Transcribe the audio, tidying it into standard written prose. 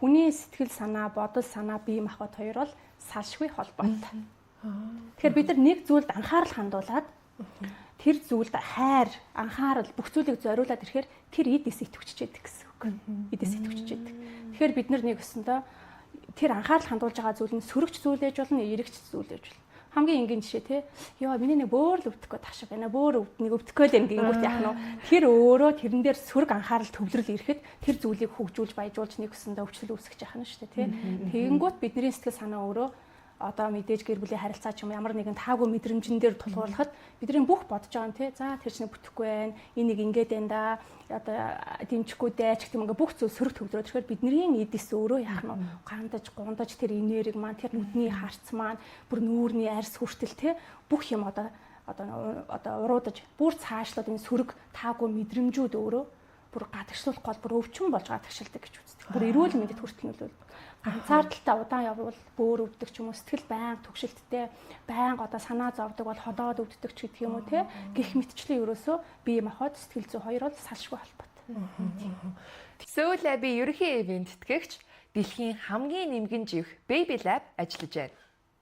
хүний сэтгэл санаа, бодол санаа, бие махбод хоёр бол салшгүй холбоотой. Тэгэхээр бид нар нэг зүйлд анхаарал хандуулад тэр зүйлд хайр, анхаарал бүх зүйлийг зориулаад ирэхээр тэр эдээс итгэвчж яадаг гэсэн үг. Эдээс итгэвчж яадаг. Тэгэхээр бид нар нэг өсөндөө тэр анхаарал хандуулж байгаа зүйл нь сөрөгч зүйл ээж болно, эрэгч зүйл ээж болно. Хамгийн энгийн жишээ те. Йоо, миний нэг бөөр л өвдөхгүй ташаа байна. Бөөр өвднийг өвдөхгүй л ингэнгүүт яах нь. Тэр өөрөө тэрэн дээр сөрөг анхаарал төвлөрөл ирэхэд тэр зүйлийг хөгжүүлж баяжуулж нэг өсөндөө өвчлөл үүсгэж яах нь шүү дээ, те. Тэгэнгүүт бидний сэтгэл санаа өөрөө одоо мэдээж гэр бүлийн харилцаа ч юм ямар нэгэн таагүй мэдрэмжэн дээр тулгуурлахад бидний бүх бодож байгаа нь те. За тэр чинь бүтэхгүй байна. Энийг ингээд байна да. Одоо дэмжихгүй дайч гэх юм ингээ бүх зүйл сөрөг төвлөрөөд тэгэхээр бидний эдис өөрөө яах нь гундаж тэр энерги маань тэр нүдний харц маань бүр нүүрний арьс хүртэл те бүх юм одоо уруудаж бүр цаашлаад энэ сөрөг таагүй мэдрэмжүүд өөрөө бүр гадагшлуулах гол бүр өвчин болж гадагшилдаг гэж үздэг. Бүр эрүүл мэндэд хүртэл нөлөөлдөг. Ганцаардалтай удаан явбал бөөр өвддөг ч юм уу, сэтгэл байнга түгшилттэй, байнга одоо санаа зовдөг бол ходоод өвддөг ч гэдэг юм уу те. Гэх мэтчлэн ерөөсөө бие махбод сэтгэл зүй хоёр бол салшгүй холбоотой. Soul Lab-ийн ерөнхий ивент тэтгэгч дэлхийн хамгийн нэмгэн живх Baby Lab ажиллаж байна.